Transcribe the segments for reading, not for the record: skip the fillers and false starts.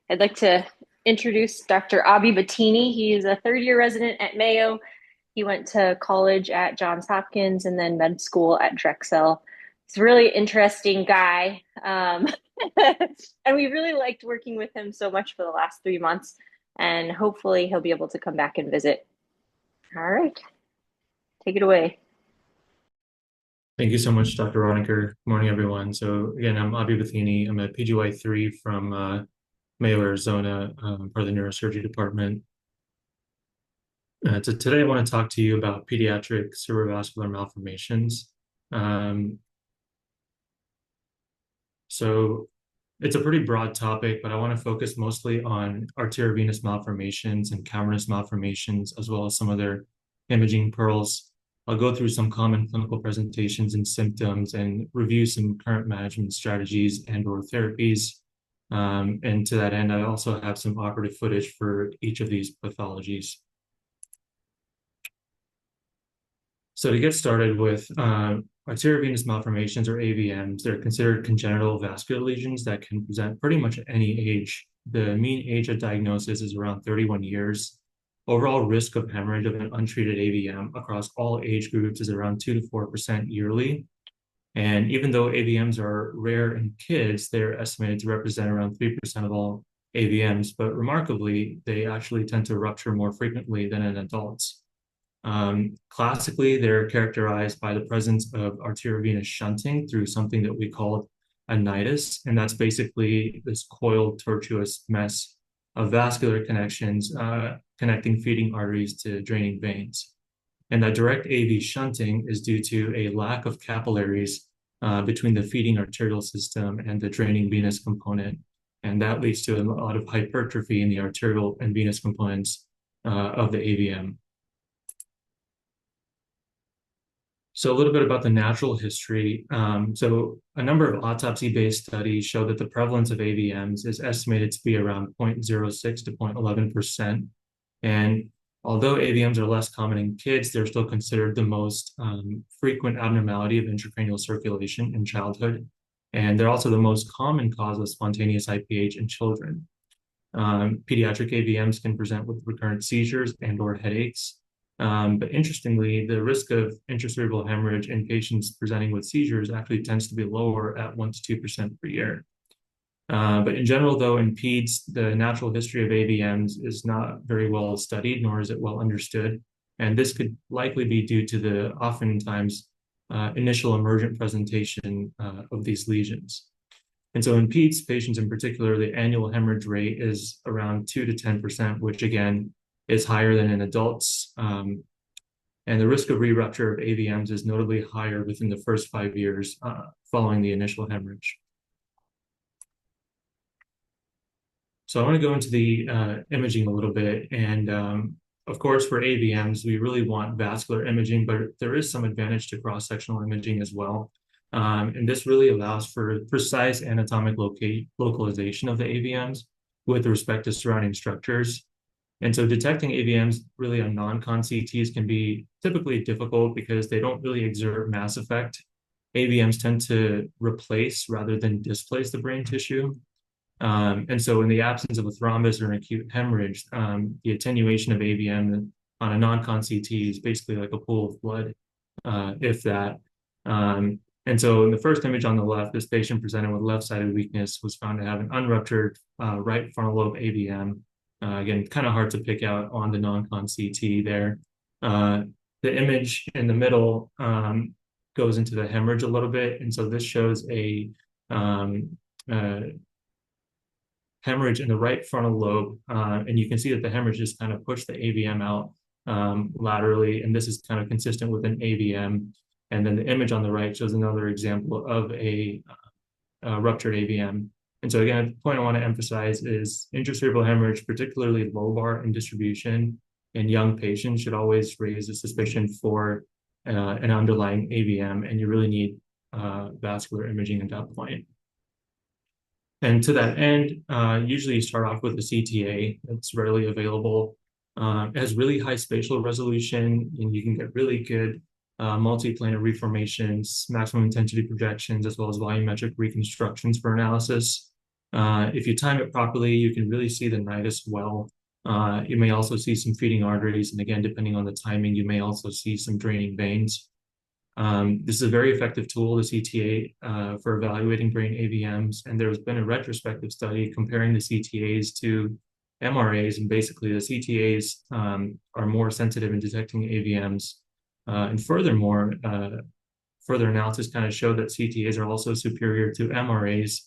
I'd like to introduce Dr. Bathini. He is a third-year resident at Mayo. He went to college at Johns Hopkins and then med school at Drexel. He's a really interesting guy. And we really liked working with him so much for the last 3 months. And hopefully he'll be able to come back and visit. All right, take it away. Thank you so much, Dr. Roniker. Good morning, everyone. So again, I'm Bathini. I'm a PGY3 from Mayo, Arizona, part of the neurosurgery department. So today I want to talk to you about pediatric cerebrovascular malformations. Um, so it's a pretty broad topic, but I want to focus mostly on arteriovenous malformations and cavernous malformations, as well as some other imaging pearls. I'll go through some common clinical presentations and symptoms and review some current management strategies and/or therapies. And to that end, I also have some operative footage for each of these pathologies. So to get started with arteriovenous malformations, or AVMs, they're considered congenital vascular lesions that can present pretty much at any age. The mean age of diagnosis is around 31 years. Overall risk of hemorrhage of an untreated AVM across all age groups is around 2 to 4% yearly. And even though AVMs are rare in kids, they're estimated to represent around 3% of all AVMs, but remarkably, they actually tend to rupture more frequently than in adults. Classically, they're characterized by the presence of arteriovenous shunting through something that we call a nidus, and that's basically this coiled tortuous mess of vascular connections connecting feeding arteries to draining veins. And that direct AV shunting is due to a lack of capillaries between the feeding arterial system and the draining venous component. And that leads to a lot of hypertrophy in the arterial and venous components of the AVM. So a little bit about the natural history. So a number of autopsy-based studies show that the prevalence of AVMs is estimated to be around 0.06 to 0.11%. And although AVMs are less common in kids, they're still considered the most frequent abnormality of intracranial circulation in childhood. And they're also the most common cause of spontaneous IPH in children. Pediatric AVMs can present with recurrent seizures and/or headaches. But interestingly, the risk of intracerebral hemorrhage in patients presenting with seizures actually tends to be lower at 1 to 2% per year. But in general, though, in peds, the natural history of AVMs is not very well studied, nor is it well understood. And this could likely be due to the oftentimes initial emergent presentation of these lesions. And so in peds patients in particular, the annual hemorrhage rate is around 2 to 10%, which again is higher than in adults. And the risk of re-rupture of AVMs is notably higher within the first 5 years following the initial hemorrhage. So I want to go into the imaging a little bit. And of course, for AVMs, we really want vascular imaging, but there is some advantage to cross-sectional imaging as well. And this really allows for precise anatomic localization of the AVMs with respect to surrounding structures. And so detecting AVMs really on non-con CTs can be typically difficult because they don't really exert mass effect. AVMs tend to replace rather than displace the brain tissue. And so in the absence of a thrombus or an acute hemorrhage, the attenuation of AVM on a non-con CT is basically like a pool of blood, if that. And so in the first image on the left, this patient presented with left-sided weakness was found to have an unruptured right frontal lobe AVM. Again, kind of hard to pick out on the non-con CT there. The image in the middle goes into the hemorrhage a little bit. And so this shows a hemorrhage in the right frontal lobe. And you can see that the hemorrhage just kind of pushed the AVM out laterally. And this is kind of consistent with an AVM. And then the image on the right shows another example of a ruptured AVM. And so again, the point I want to emphasize is intracerebral hemorrhage, particularly lobar in distribution in young patients, should always raise a suspicion for an underlying AVM, and you really need vascular imaging at that point. And to that end, usually you start off with a CTA that's readily available. It has really high spatial resolution, and you can get really good multiplanar reformations, maximum intensity projections, as well as volumetric reconstructions for analysis. If you time it properly, you can really see the nidus well. You may also see some feeding arteries, and again, depending on the timing, you may also see some draining veins. This is a very effective tool, the CTA, for evaluating brain AVMs, and there's been a retrospective study comparing the CTAs to MRAs, and basically the CTAs are more sensitive in detecting AVMs. And furthermore, further analysis kind of showed that CTAs are also superior to MRAs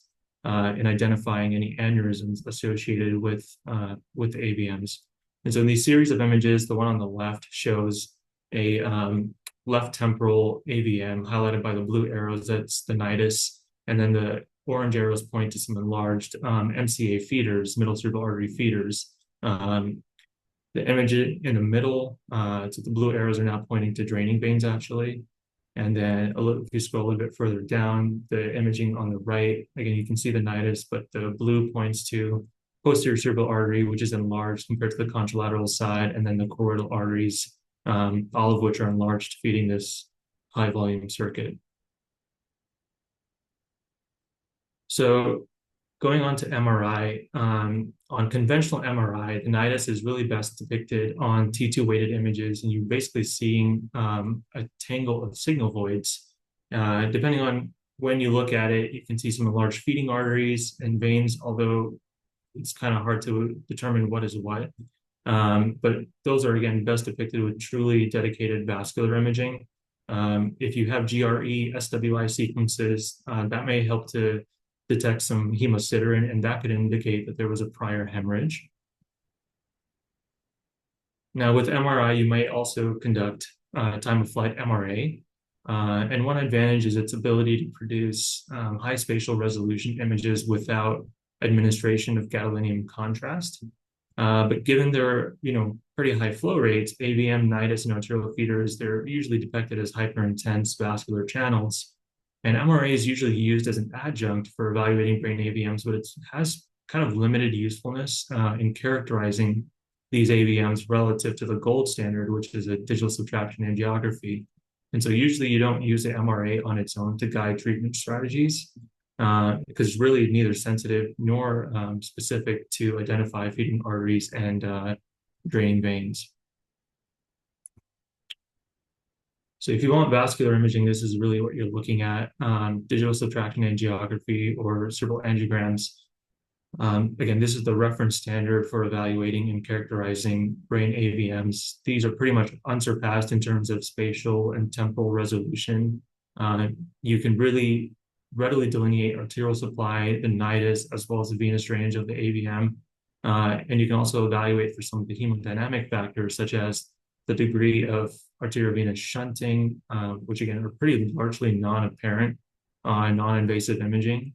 in identifying any aneurysms associated with AVMs. And so in these series of images, the one on the left shows a left temporal AVM highlighted by the blue arrows, that's the nidus, and then the orange arrows point to some enlarged MCA feeders, middle cerebral artery feeders. The image in the middle, so the blue arrows are now pointing to draining veins actually. And then if you scroll a little bit further down, the imaging on the right, again, you can see the nidus, but the blue points to posterior cerebral artery, which is enlarged compared to the contralateral side, and then the choroidal arteries, all of which are enlarged, feeding this high volume circuit. So going on to MRI, on conventional MRI, the nidus is really best depicted on T2 weighted images, and you're basically seeing a tangle of signal voids. Depending on when you look at it, you can see some enlarged feeding arteries and veins, although it's kind of hard to determine what is what. But those are, again, best depicted with truly dedicated vascular imaging. If you have GRE, SWI sequences, that may help to detect some hemosiderin, and that could indicate that there was a prior hemorrhage. Now, with MRI, you might also conduct time of flight MRA. And one advantage is its ability to produce high spatial resolution images without administration of gadolinium contrast. But given their, pretty high flow rates, AVM, nidus, and arterial feeders, they're usually depicted as hyperintense vascular channels. And MRA is usually used as an adjunct for evaluating brain AVMs, but it has kind of limited usefulness in characterizing these AVMs relative to the gold standard, which is a digital subtraction angiography. And so usually you don't use the MRA on its own to guide treatment strategies because it's really neither sensitive nor specific to identify feeding arteries and draining veins. So if you want vascular imaging, this is really what you're looking at, digital subtraction angiography or cerebral angiograms. Again, this is the reference standard for evaluating and characterizing brain AVMs. These are pretty much unsurpassed in terms of spatial and temporal resolution. You can really readily delineate arterial supply, the nidus, as well as the venous drainage of the AVM. And you can also evaluate for some of the hemodynamic factors, such as the degree of arteriovenous shunting, which again are pretty largely non-apparent on non-invasive imaging.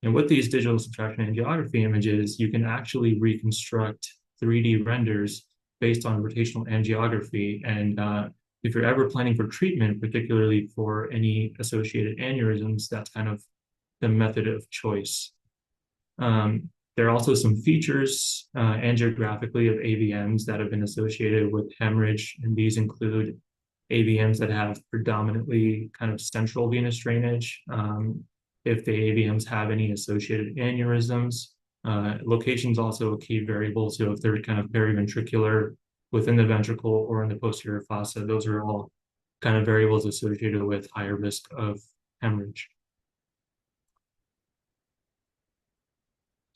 And with these digital subtraction angiography images, you can actually reconstruct 3D renders based on rotational angiography. And if you're ever planning for treatment, particularly for any associated aneurysms, that's kind of the method of choice. There are also some features angiographically of AVMs that have been associated with hemorrhage, and these include AVMs that have predominantly kind of central venous drainage. If the AVMs have any associated aneurysms, location is also a key variable. So if they're kind of periventricular within the ventricle or in the posterior fossa, those are all kind of variables associated with higher risk of hemorrhage.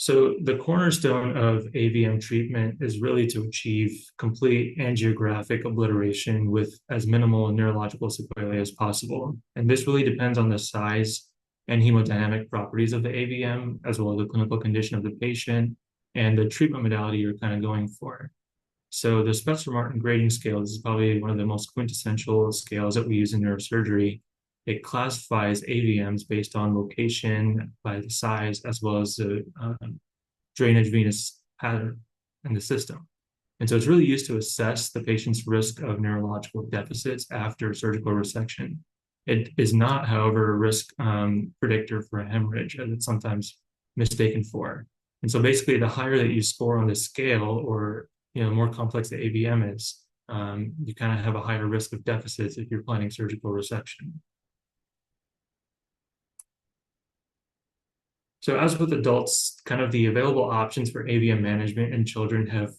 So the cornerstone of AVM treatment is really to achieve complete angiographic obliteration with as minimal neurological sequelae as possible. And this really depends on the size and hemodynamic properties of the AVM, as well as the clinical condition of the patient and the treatment modality you're kind of going for. So the Spencer-Martin grading scale is probably one of the most quintessential scales that we use in neurosurgery. It classifies AVMs based on location, by the size, as well as the drainage venous pattern in the system. And so it's really used to assess the patient's risk of neurological deficits after surgical resection. It is not, however, a risk predictor for a hemorrhage, as it's sometimes mistaken for. And so basically, the higher that you score on the scale, or more complex the AVM is, you kind of have a higher risk of deficits if you're planning surgical resection. So as with adults, kind of the available options for AVM management in children have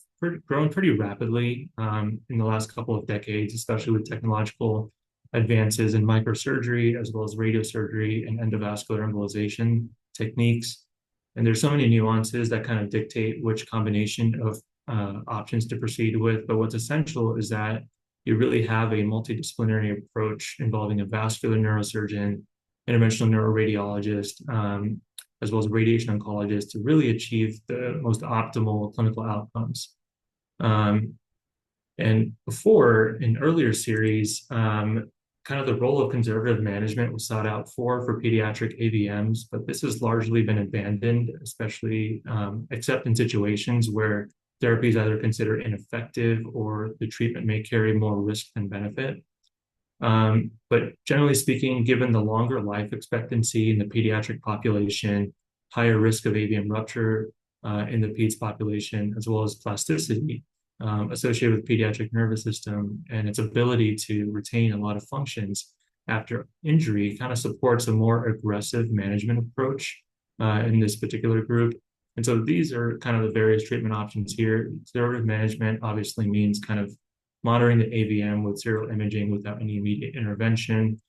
grown pretty rapidly in the last couple of decades, especially with technological advances in microsurgery, as well as radiosurgery and endovascular embolization techniques. And there's so many nuances that kind of dictate which combination of options to proceed with. But what's essential is that you really have a multidisciplinary approach involving a vascular neurosurgeon, interventional neuroradiologist, as well as a radiation oncologist to really achieve the most optimal clinical outcomes. Um, and before, in earlier series, kind of the role of conservative management was sought out for pediatric AVMs, but this has largely been abandoned, especially except in situations where therapy is either considered ineffective or the treatment may carry more risk than benefit. But generally speaking, given the longer life expectancy in the pediatric population, higher risk of AVM rupture in the peds population, as well as plasticity associated with pediatric nervous system and its ability to retain a lot of functions after injury, kind of supports a more aggressive management approach in this particular group. And so these are kind of the various treatment options here. Conservative management obviously means kind of monitoring the AVM with serial imaging without any immediate intervention.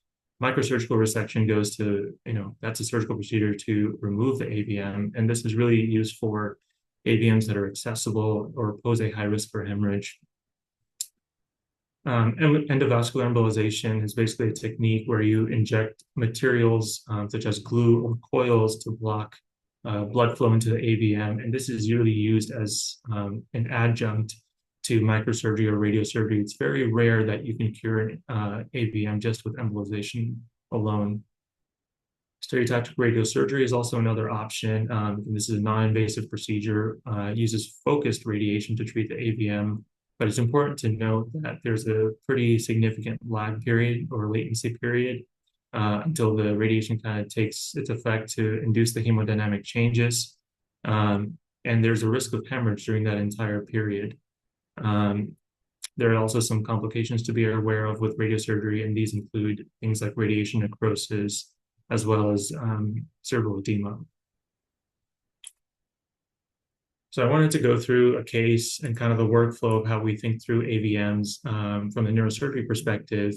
Microsurgical resection goes to, that's a surgical procedure to remove the AVM. And this is really used for AVMs that are accessible or pose a high risk for hemorrhage. Endovascular embolization is basically a technique where you inject materials such as glue or coils to block blood flow into the AVM. And this is usually used as an adjunct to microsurgery or radiosurgery. It's very rare that you can cure an AVM just with embolization alone. Stereotactic radiosurgery is also another option. This is a non-invasive procedure, uses focused radiation to treat the AVM, but it's important to note that there's a pretty significant lag period or latency period until the radiation kind of takes its effect to induce the hemodynamic changes. And there's a risk of hemorrhage during that entire period. There are also some complications to be aware of with radiosurgery, and these include things like radiation necrosis, as well as cerebral edema. So I wanted to go through a case and kind of the workflow of how we think through AVMs from the neurosurgery perspective.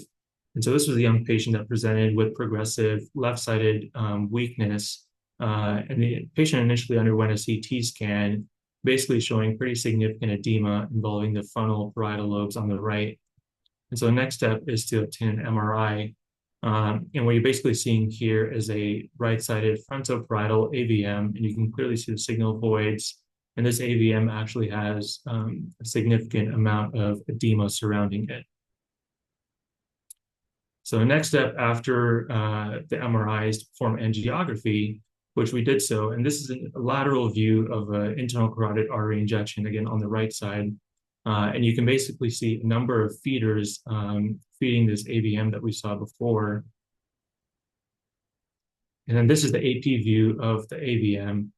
And so this was a young patient that presented with progressive left-sided weakness. And the patient initially underwent a CT scan, basically showing pretty significant edema involving the frontal parietal lobes on the right. And so the next step is to obtain an MRI. And what you're basically seeing here is a right-sided frontoparietal AVM, and you can clearly see the signal voids. And this AVM actually has a significant amount of edema surrounding it. So the next step after the MRI is to perform angiography, which we did so. And this is a lateral view of an internal carotid artery injection, again, on the right side. And you can basically see a number of feeders feeding this AVM that we saw before. And then this is the AP view of the AVM.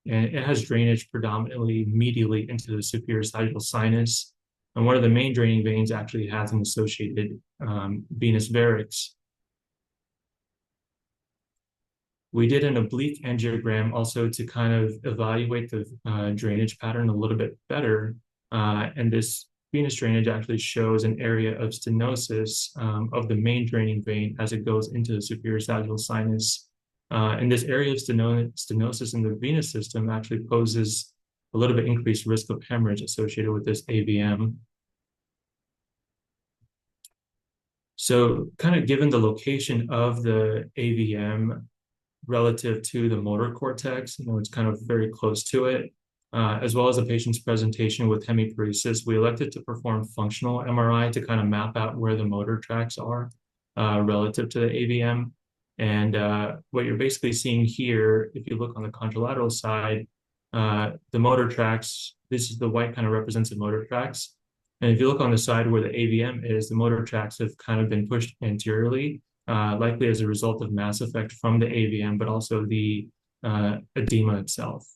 And it has drainage predominantly medially into the superior sagittal sinus. And one of the main draining veins actually has an associated venous varix. We did an oblique angiogram also to kind of evaluate the drainage pattern a little bit better. And this venous drainage actually shows an area of stenosis of the main draining vein as it goes into the superior sagittal sinus. And this area of stenosis in the venous system actually poses a little bit increased risk of hemorrhage associated with this AVM. So kind of given the location of the AVM relative to the motor cortex, it's kind of very close to it, as well as the patient's presentation with hemiparesis, we elected to perform functional MRI to kind of map out where the motor tracks are relative to the AVM. And what you're basically seeing here, if you look on the contralateral side, the motor tracks, this is the white kind of represents the motor tracks. And if you look on the side where the AVM is, the motor tracks have kind of been pushed anteriorly, likely as a result of mass effect from the AVM, but also the edema itself.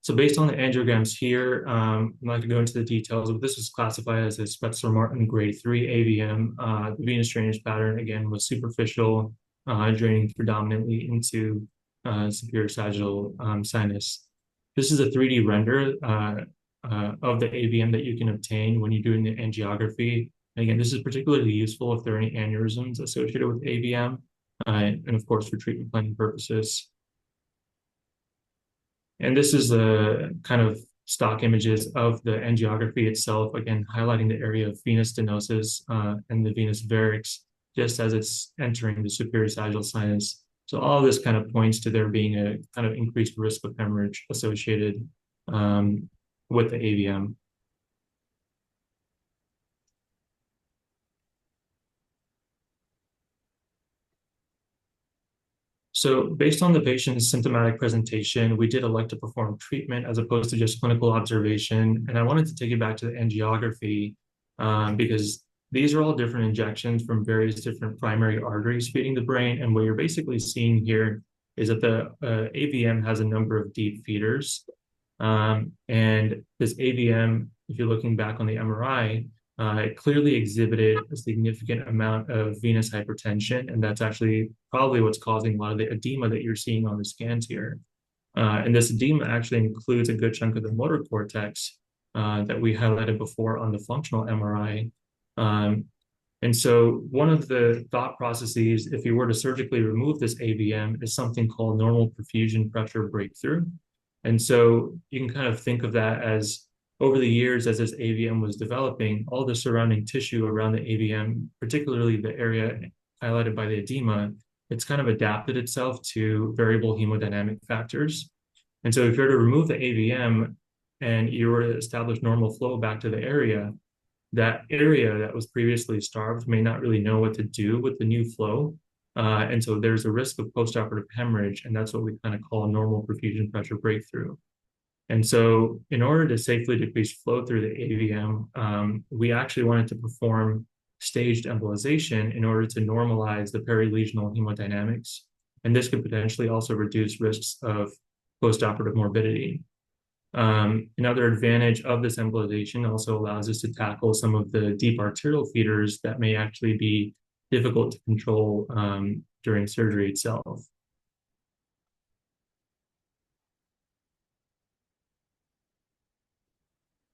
So based on the angiograms here, I'm not going to go into the details, but this was classified as a Spetzler-Martin grade 3 AVM. The venous drainage pattern, again, was superficial, draining predominantly into superior sagittal sinus. This is a 3D render of the AVM that you can obtain when you're doing the angiography. And again, this is particularly useful if there are any aneurysms associated with AVM, and of course for treatment planning purposes. And this is the kind of stock images of the angiography itself, again, highlighting the area of venous stenosis and the venous varix, just as it's entering the superior sagittal sinus. So all of this kind of points to there being a kind of increased risk of hemorrhage associated with the AVM. So based on the patient's symptomatic presentation, we did elect to perform treatment as opposed to just clinical observation. And I wanted to take you back to the angiography because these are all different injections from various different primary arteries feeding the brain. And what you're basically seeing here is that the AVM has a number of deep feeders. And this AVM, if you're looking back on the MRI, it clearly exhibited a significant amount of venous hypertension, and that's actually probably what's causing a lot of the edema that you're seeing on the scans here. And this edema actually includes a good chunk of the motor cortex that we highlighted before on the functional MRI. And so one of the thought processes, if you were to surgically remove this AVM, is something called normal perfusion pressure breakthrough. And so you can kind of think of that as over the years, as this AVM was developing, all the surrounding tissue around the AVM, particularly the area highlighted by the edema, it's kind of adapted itself to variable hemodynamic factors. And so if you're to remove the AVM and you were to establish normal flow back to the area that was previously starved may not really know what to do with the new flow. And so there's a risk of postoperative hemorrhage, and that's what we kind of call normal perfusion pressure breakthrough. And so in order to safely decrease flow through the AVM, we actually wanted to perform staged embolization in order to normalize the perilesional hemodynamics. And this could potentially also reduce risks of postoperative morbidity. Another advantage of this embolization also allows us to tackle some of the deep arterial feeders that may actually be difficult to control during surgery itself.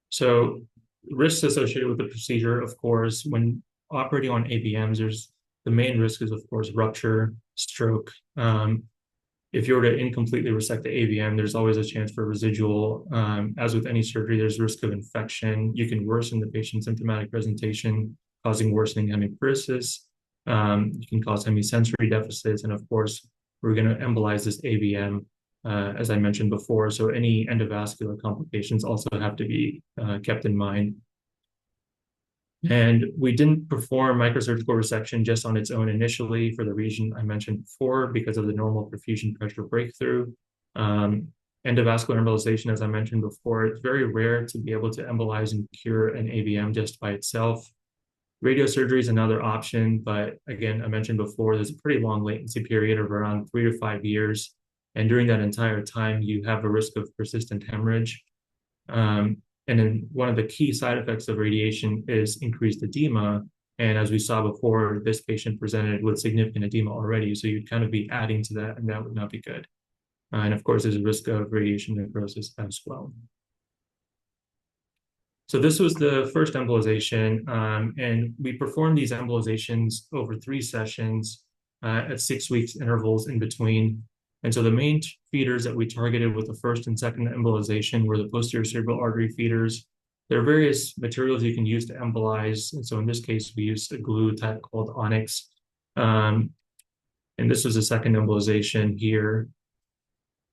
So risks associated with the procedure, of course, when operating on AVMs, the main risk is, of course, rupture, stroke. If you were to incompletely resect the AVM, there's always a chance for residual. As with any surgery, there's risk of infection. You can worsen the patient's symptomatic presentation, causing worsening hemiparesis. You can cause hemisensory deficits. And of course, we're going to embolize this AVM, as I mentioned before. So any endovascular complications also have to be kept in mind. And we didn't perform microsurgical resection just on its own initially for the reason I mentioned before, because of the normal perfusion pressure breakthrough. Endovascular embolization, as I mentioned before, it's very rare to be able to embolize and cure an AVM just by itself. Radiosurgery is another option, but again, I mentioned before, there's a pretty long latency period of around 3 to 5 years. And during that entire time, you have a risk of persistent hemorrhage. And then one of the key side effects of radiation is increased edema. And as we saw before, this patient presented with significant edema already. So you'd kind of be adding to that, and that would not be good. And of course, there's a risk of radiation necrosis as well. So this was the first embolization, and we performed these embolizations over 3 sessions at 6 weeks intervals in between. And so the main feeders that we targeted with the first and second embolization were the posterior cerebral artery feeders. There are various materials you can use to embolize. And so in this case, we used a glue type called onyx. And this was the second embolization here.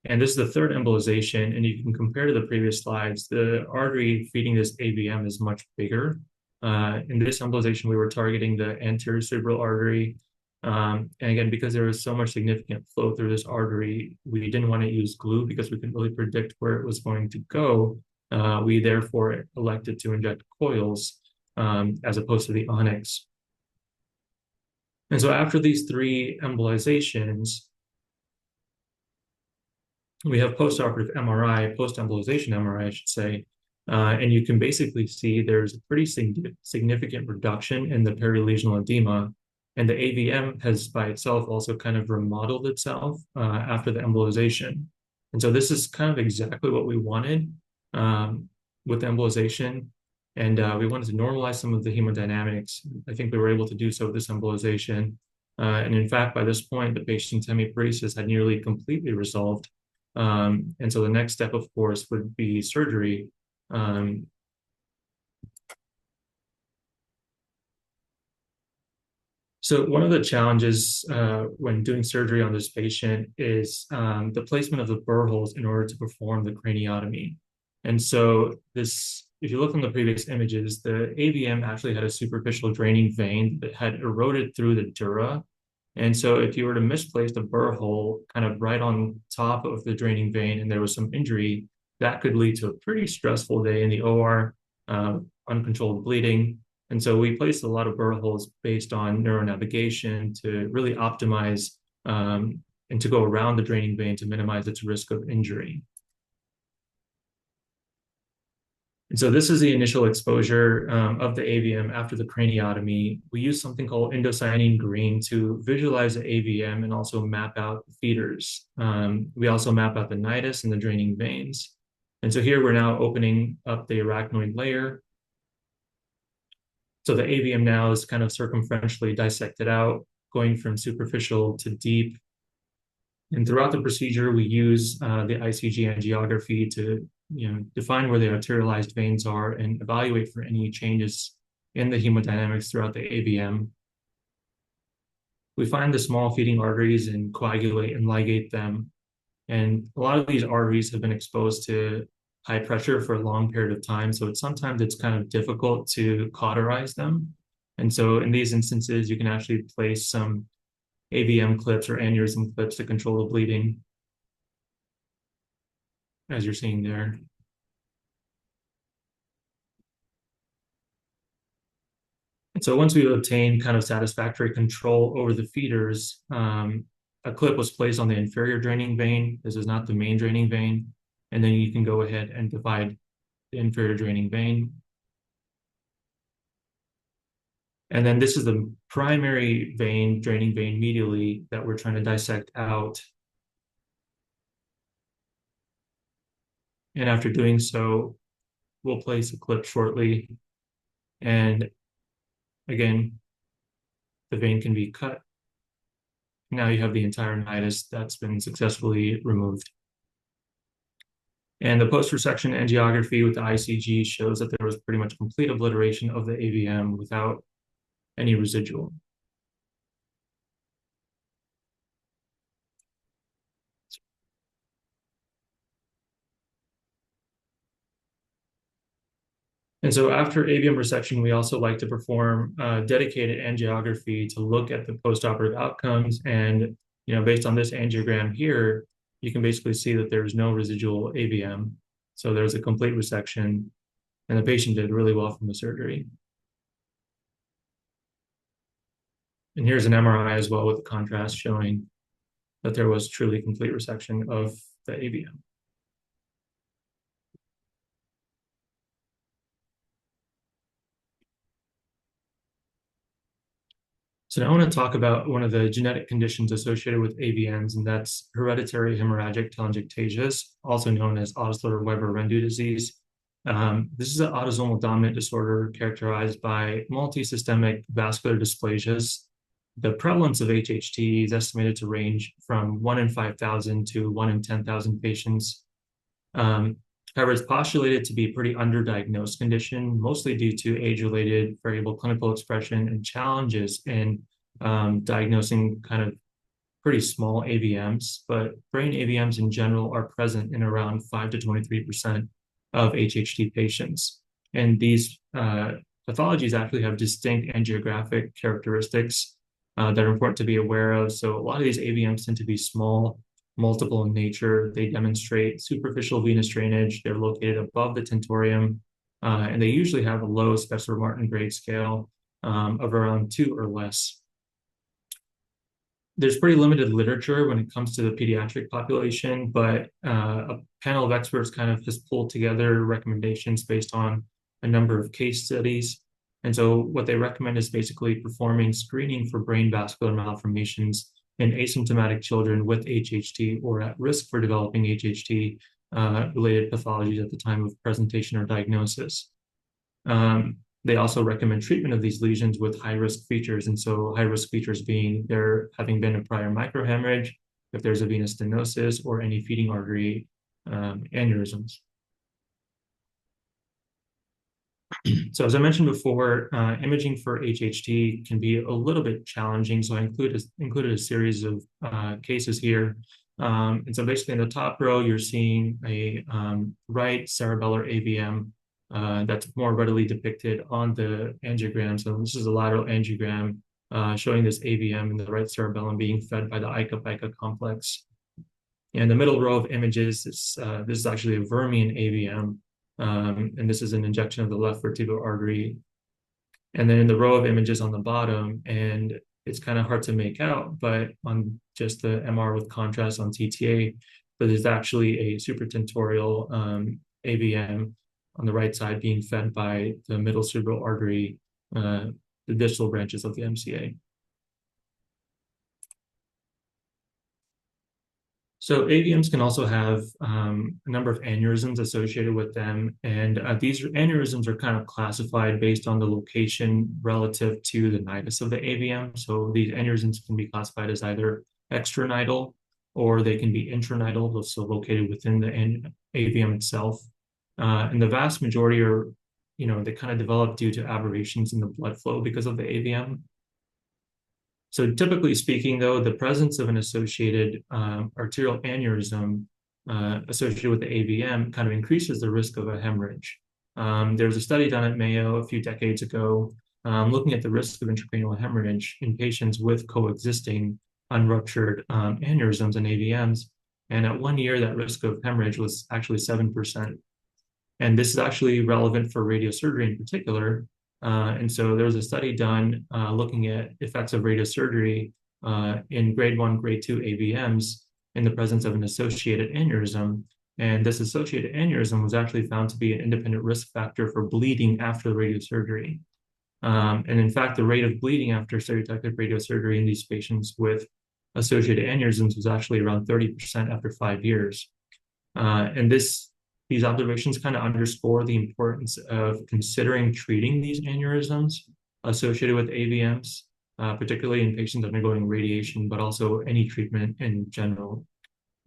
And this is the third embolization. And you can compare to the previous slides, the artery feeding this AVM is much bigger. In this embolization, we were targeting the anterior cerebral artery. And again, because there was so much significant flow through this artery, we didn't want to use glue because we couldn't really predict where it was going to go. We therefore elected to inject coils as opposed to the onyx. And so after these 3 embolizations, we have postoperative MRI, post-embolization MRI, I should say, and you can basically see there's a pretty significant reduction in the perilesional edema. And the AVM has by itself also kind of remodeled itself after the embolization. And so this is kind of exactly what we wanted with embolization. And we wanted to normalize some of the hemodynamics. I think we were able to do so with this embolization. And in fact, by this point, the patient's hemiparesis had nearly completely resolved. And so the next step, of course, would be surgery. So one of the challenges when doing surgery on this patient is the placement of the burr holes in order to perform the craniotomy. And so this, if you look from the previous images, the AVM actually had a superficial draining vein that had eroded through the dura. And so if you were to misplace the burr hole kind of right on top of the draining vein and there was some injury, that could lead to a pretty stressful day in the OR, uncontrolled bleeding. And so we placed a lot of burr holes based on neuronavigation to really optimize and to go around the draining vein to minimize its risk of injury. And so this is the initial exposure of the AVM after the craniotomy. We use something called indocyanine green to visualize the AVM and also map out the feeders. We also map out the nidus and the draining veins. And so here we're now opening up the arachnoid layer. So the AVM now is kind of circumferentially dissected out, going from superficial to deep. And throughout the procedure, we use the ICG angiography to define where the arterialized veins are and evaluate for any changes in the hemodynamics throughout the AVM. We find the small feeding arteries and coagulate and ligate them. And a lot of these arteries have been exposed to high pressure for a long period of time. So sometimes it's kind of difficult to cauterize them. And so in these instances, you can actually place some AVM clips or aneurysm clips to control the bleeding, as you're seeing there. And so once we've obtained kind of satisfactory control over the feeders, a clip was placed on the inferior draining vein. This is not the main draining vein. And then you can go ahead and divide the inferior draining vein. And then this is the primary vein, draining vein medially, that we're trying to dissect out. And after doing so, we'll place a clip shortly. And again, the vein can be cut. Now you have the entire nidus that's been successfully removed. And the post-resection angiography with the ICG shows that there was pretty much complete obliteration of the AVM without any residual. And so after AVM resection, we also like to perform dedicated angiography to look at the postoperative outcomes. And based on this angiogram here, you can basically see that there's no residual AVM. So there's a complete resection, and the patient did really well from the surgery. And here's an MRI as well with the contrast showing that there was truly complete resection of the AVM. So now I want to talk about one of the genetic conditions associated with AVMs, and that's hereditary hemorrhagic telangiectasias, also known as Osler-Weber-Rendu disease. This is an autosomal dominant disorder characterized by multisystemic vascular dysplasias. The prevalence of HHT is estimated to range from 1 in 5,000 to 1 in 10,000 patients. However, it's postulated to be a pretty underdiagnosed condition, mostly due to age-related variable clinical expression and challenges in diagnosing kind of pretty small AVMs. But brain AVMs in general are present in around 5 to 23% of HHT patients. And these pathologies actually have distinct angiographic characteristics that are important to be aware of. So a lot of these AVMs tend to be small, multiple in nature. They demonstrate superficial venous drainage. They're located above the tentorium, and they usually have a low Spessler-Martin grade scale of around 2 or less. There's pretty limited literature when it comes to the pediatric population, but a panel of experts kind of has pulled together recommendations based on a number of case studies. And so what they recommend is basically performing screening for brain vascular malformations in asymptomatic children with HHT or at risk for developing HHT related pathologies at the time of presentation or diagnosis. They also recommend treatment of these lesions with high-risk features. And so high-risk features being there having been a prior microhemorrhage, if there's a venous stenosis, or any feeding artery aneurysms. So as I mentioned before, imaging for HHT can be a little bit challenging. So I included a series of cases here. And so basically in the top row, you're seeing a right cerebellar AVM that's more readily depicted on the angiogram. So this is a lateral angiogram showing this AVM in the right cerebellum being fed by the ICA-PICA complex. And the middle row of images, this is actually a Vermean AVM. And this is an injection of the left vertebral artery. And then in the row of images on the bottom, and it's kind of hard to make out, but on just the MR with contrast on TTA, but there's actually a supratentorial AVM on the right side being fed by the middle cerebral artery, the distal branches of the MCA. So AVMs can also have a number of aneurysms associated with them. And these aneurysms are kind of classified based on the location relative to the nidus of the AVM. So these aneurysms can be classified as either extranidal or they can be intranidal, so located within the AVM itself. And the vast majority are, they kind of develop due to aberrations in the blood flow because of the AVM. So typically speaking, though, the presence of an associated arterial aneurysm associated with the AVM kind of increases the risk of a hemorrhage. There was a study done at Mayo a few decades ago looking at the risk of intracranial hemorrhage in patients with coexisting unruptured aneurysms and AVMs. And at 1 year, that risk of hemorrhage was actually 7%. And this is actually relevant for radiosurgery in particular. And so there was a study done looking at effects of radiosurgery in grade 1, grade 2 AVMs in the presence of an associated aneurysm. And this associated aneurysm was actually found to be an independent risk factor for bleeding after the radiosurgery. And in fact, the rate of bleeding after stereotactic radiosurgery in these patients with associated aneurysms was actually around 30% after 5 years. And these observations kind of underscore the importance of considering treating these aneurysms associated with AVMs, particularly in patients undergoing radiation, but also any treatment in general.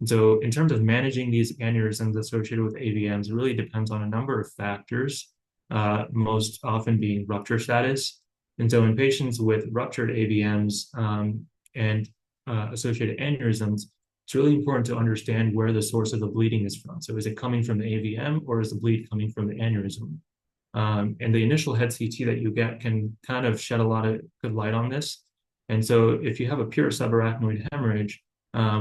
And so in terms of managing these aneurysms associated with AVMs, it really depends on a number of factors, most often being rupture status. And so in patients with ruptured AVMs and associated aneurysms, it's really important to understand where the source of the bleeding is from. So is it coming from the AVM or is the bleed coming from the aneurysm? And the initial head CT that you get can kind of shed a lot of good light on this. And so if you have a pure subarachnoid hemorrhage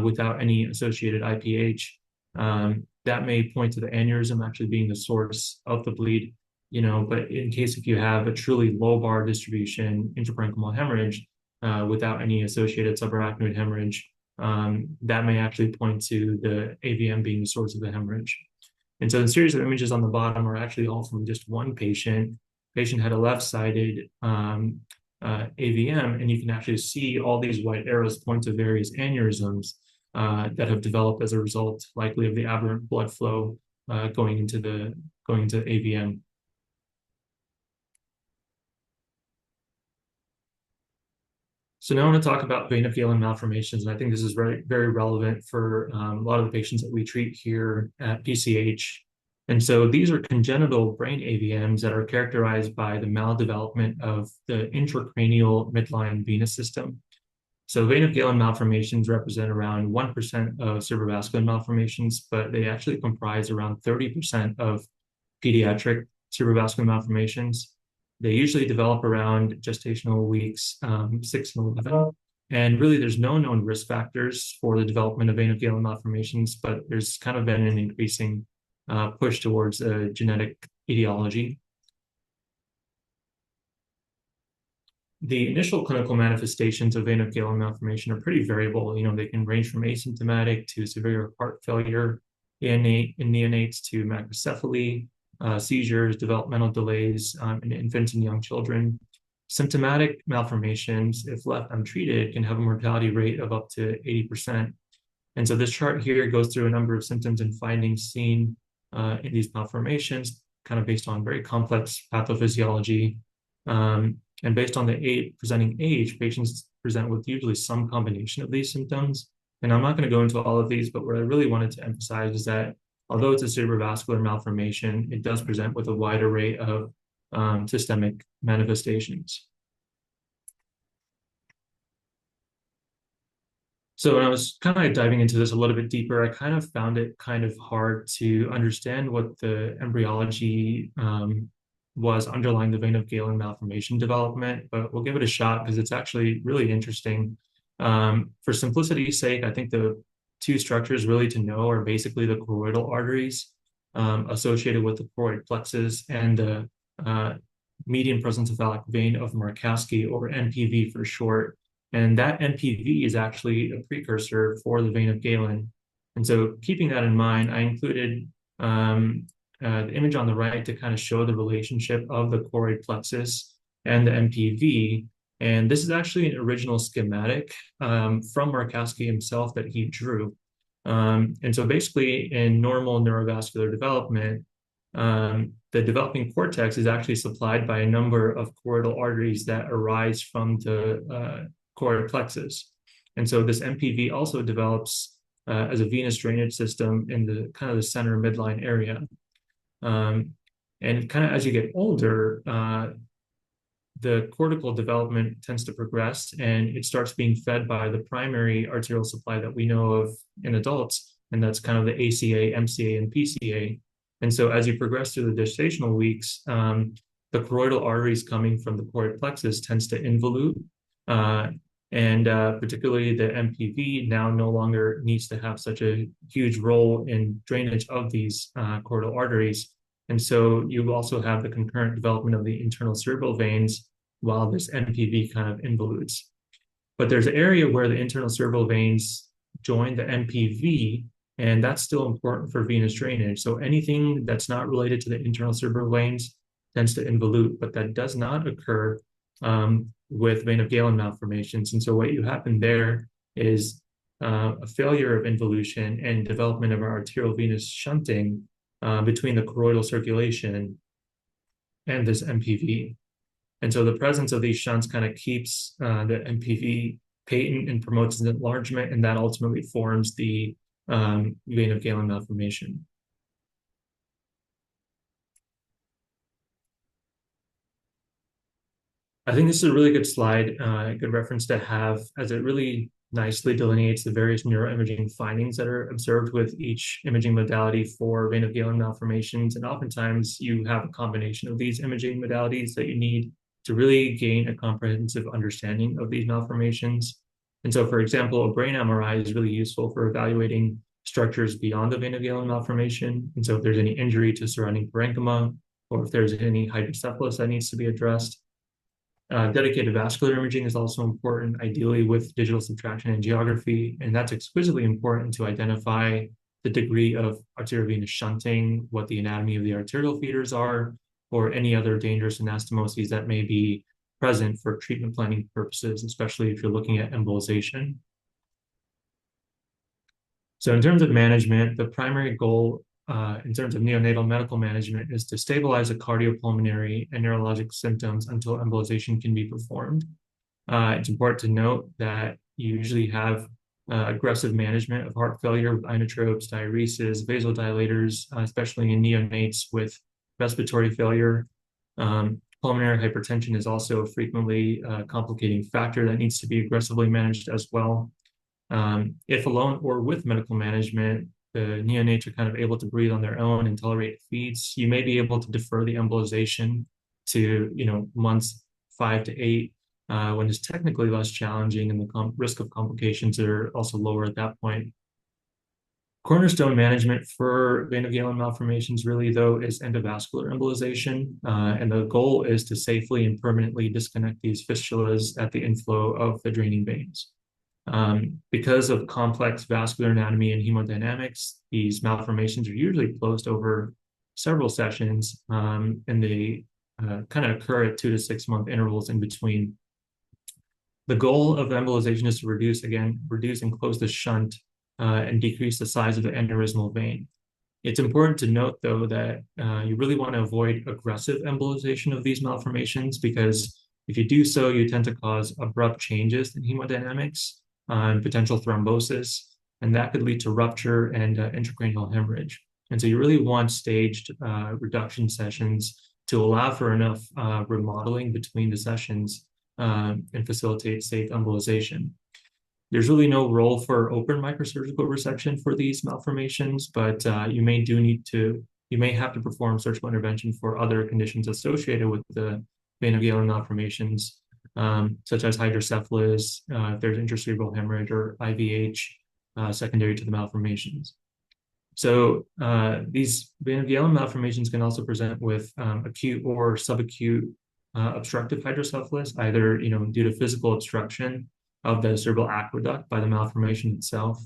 without any associated IPH, that may point to the aneurysm actually being the source of the bleed, but in case if you have a truly lobar distribution intraparenchymal hemorrhage without any associated subarachnoid hemorrhage, that may actually point to the AVM being the source of the hemorrhage. And so the series of images on the bottom are actually all from just one patient. Patient had a left-sided AVM, and you can actually see all these white arrows point to various aneurysms that have developed as a result, likely of the aberrant blood flow going into AVM. So now I want to talk about vein of Galen malformations, and I think this is very, very relevant for a lot of the patients that we treat here at PCH. And so these are congenital brain AVMs that are characterized by the maldevelopment of the intracranial midline venous system. So vein of Galen malformations represent around 1% of cerebrovascular malformations, but they actually comprise around 30% of pediatric cerebrovascular malformations. They usually develop around gestational weeks 6 and 11. And really, there's no known risk factors for the development of vein of Galen malformations, but there's kind of been an increasing push towards a genetic etiology. The initial clinical manifestations of vein of Galen malformation are pretty variable. They can range from asymptomatic to severe heart failure in neonates to macrocephaly, seizures, developmental delays in infants and young children. Symptomatic malformations, if left untreated, can have a mortality rate of up to 80%. And so this chart here goes through a number of symptoms and findings seen in these malformations, kind of based on very complex pathophysiology. And based on the presenting age, patients present with usually some combination of these symptoms. And I'm not going to go into all of these, but what I really wanted to emphasize is that although it's a cerebrovascular malformation, it does present with a wide array of systemic manifestations. So when I was kind of diving into this a little bit deeper, I kind of found it kind of hard to understand what the embryology was underlying the vein of Galen malformation development, but we'll give it a shot because it's actually really interesting. For simplicity's sake, I think the two structures really to know are basically the choroidal arteries associated with the choroid plexus and the median prosencephalic vein of Markowski, or NPV for short. And that NPV is actually a precursor for the vein of Galen. And so keeping that in mind, I included the image on the right to kind of show the relationship of the choroid plexus and the NPV. And this is actually an original schematic from Markowski himself that he drew. And so basically in normal neurovascular development, the developing cortex is actually supplied by a number of choroidal arteries that arise from the choroid plexus. And so this MPV also develops as a venous drainage system in the kind of the center midline area. And kind of as you get older, the cortical development tends to progress and it starts being fed by the primary arterial supply that we know of in adults, and that's kind of the ACA, MCA, and PCA. And so as you progress through the gestational weeks, the choroidal arteries coming from the choroid plexus tends to involute, and particularly the MPV now no longer needs to have such a huge role in drainage of these choroidal arteries. And so you also have the concurrent development of the internal cerebral veins while this MPV kind of involutes. But there's an area where the internal cerebral veins join the MPV, and that's still important for venous drainage. So anything that's not related to the internal cerebral veins tends to involute, but that does not occur with vein of Galen malformations. And so what you happen there is a failure of involution and development of our arterial venous shunting between the choroidal circulation and this MPV. And so the presence of these shunts kind of keeps the MPV patent and promotes its enlargement, and that ultimately forms the vein of Galen malformation. I think this is a really good slide, a good reference to have, as it really nicely delineates the various neuroimaging findings that are observed with each imaging modality for vein of Galen malformations. And oftentimes you have a combination of these imaging modalities that you need to really gain a comprehensive understanding of these malformations. And so, for example, a brain MRI is really useful for evaluating structures beyond the vein of Galen malformation. And so if there's any injury to surrounding parenchyma, or if there's any hydrocephalus that needs to be addressed. Dedicated vascular imaging is also important, ideally with digital subtraction angiography, and that's exquisitely important to identify the degree of arteriovenous shunting, what the anatomy of the arterial feeders are, or any other dangerous anastomoses that may be present for treatment planning purposes, especially if you're looking at embolization. So in terms of management, the primary goal in terms of neonatal medical management is to stabilize the cardiopulmonary and neurologic symptoms until embolization can be performed. It's important to note that you usually have aggressive management of heart failure with inotropes, diuresis, vasodilators, especially in neonates with respiratory failure. Pulmonary hypertension is also frequently a complicating factor that needs to be aggressively managed as well. If alone or with medical management, the neonates are kind of able to breathe on their own and tolerate feeds, you may be able to defer the embolization to months 5 to 8, when it's technically less challenging and the risk of complications are also lower at that point. Cornerstone management for vein of Galen malformations really, though, is endovascular embolization, and the goal is to safely and permanently disconnect these fistulas at the inflow of the draining veins. Because of complex vascular anatomy and hemodynamics, these malformations are usually closed over several sessions, and they kind of occur at 2 to 6 month intervals in between. The goal of embolization is to reduce and close the shunt and decrease the size of the aneurysmal vein. It's important to note, though, that you really want to avoid aggressive embolization of these malformations, because if you do so, you tend to cause abrupt changes in hemodynamics and potential thrombosis, and that could lead to rupture and intracranial hemorrhage. And so you really want staged reduction sessions to allow for enough remodeling between the sessions and facilitate safe embolization. There's really no role for open microsurgical resection for these malformations, but you may have to perform surgical intervention for other conditions associated with the vein of Galen malformations, such as hydrocephalus, if there's intracerebral hemorrhage, or IVH secondary to the malformations. So these vein of Galen malformations can also present with acute or subacute obstructive hydrocephalus, either due to physical obstruction of the cerebral aqueduct by the malformation itself,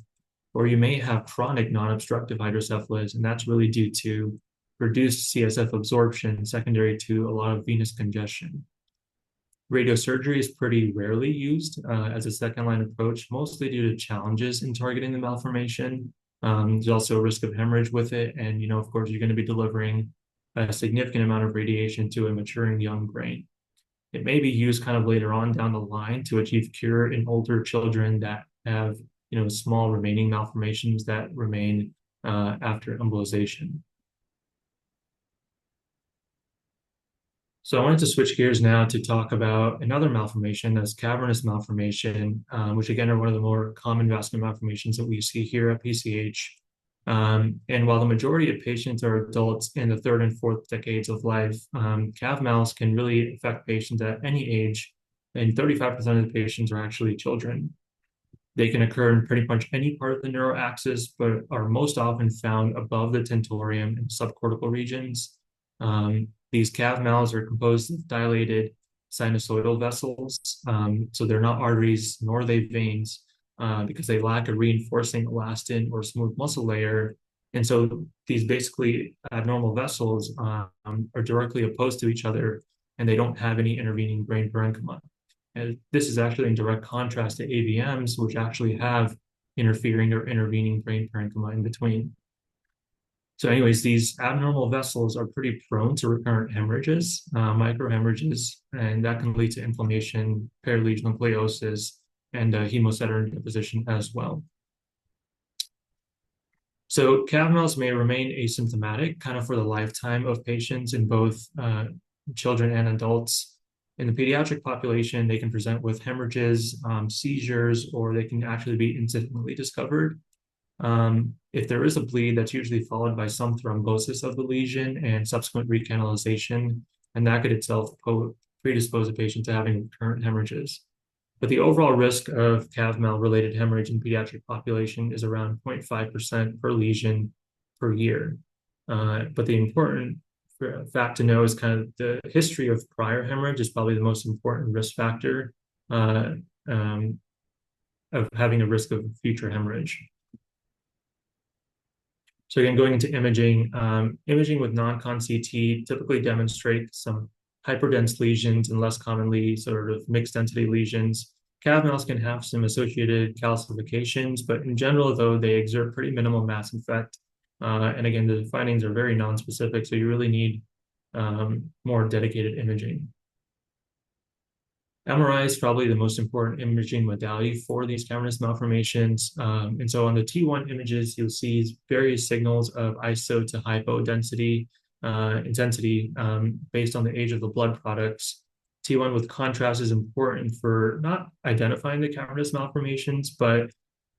or you may have chronic non-obstructive hydrocephalus, and that's really due to reduced CSF absorption secondary to a lot of venous congestion. Radiosurgery is pretty rarely used as a second-line approach, mostly due to challenges in targeting the malformation. There's also a risk of hemorrhage with it, and of course, you're going to be delivering a significant amount of radiation to a maturing young brain. It may be used kind of later on down the line to achieve cure in older children that have, small remaining malformations that remain after embolization. So I wanted to switch gears now to talk about another malformation, that's cavernous malformation, which again are one of the more common vascular malformations that we see here at PCH. And while the majority of patients are adults in the third and fourth decades of life, cav mals can really affect patients at any age, and 35% of the patients are actually children. They can occur in pretty much any part of the neuroaxis, but are most often found above the tentorium and subcortical regions. These cav mals are composed of dilated sinusoidal vessels, so they're not arteries nor are they veins, because they lack a reinforcing elastin or smooth muscle layer. And so these basically abnormal vessels are directly opposed to each other, and they don't have any intervening brain parenchyma. And this is actually in direct contrast to AVMs, which actually have interfering or intervening brain parenchyma in between. So anyways, these abnormal vessels are pretty prone to recurrent hemorrhages, microhemorrhages, and that can lead to inflammation, perilesional nucleosis, and hemosiderin deposition as well. So cav mals may remain asymptomatic kind of for the lifetime of patients in both children and adults. In the pediatric population, they can present with hemorrhages, seizures, or they can actually be incidentally discovered. If there is a bleed, that's usually followed by some thrombosis of the lesion and subsequent recanalization, and that could itself predispose a patient to having recurrent hemorrhages. But the overall risk of cav mal related hemorrhage in pediatric population is around 0.5% per lesion per year. But the important fact to know is kind of the history of prior hemorrhage is probably the most important risk factor of having a risk of future hemorrhage. So again, going into imaging, imaging with non-con CT typically demonstrates some hyperdense lesions and less commonly sort of mixed density lesions. Cav mals can have some associated calcifications, but in general, though, they exert pretty minimal mass effect. And again, the findings are very non-specific, so you really need more dedicated imaging. MRI is probably the most important imaging modality for these cavernous malformations. And so on the T1 images, you'll see various signals of iso to hypo density intensity based on the age of the blood products. T1 with contrast is important for not identifying the cavernous malformations, but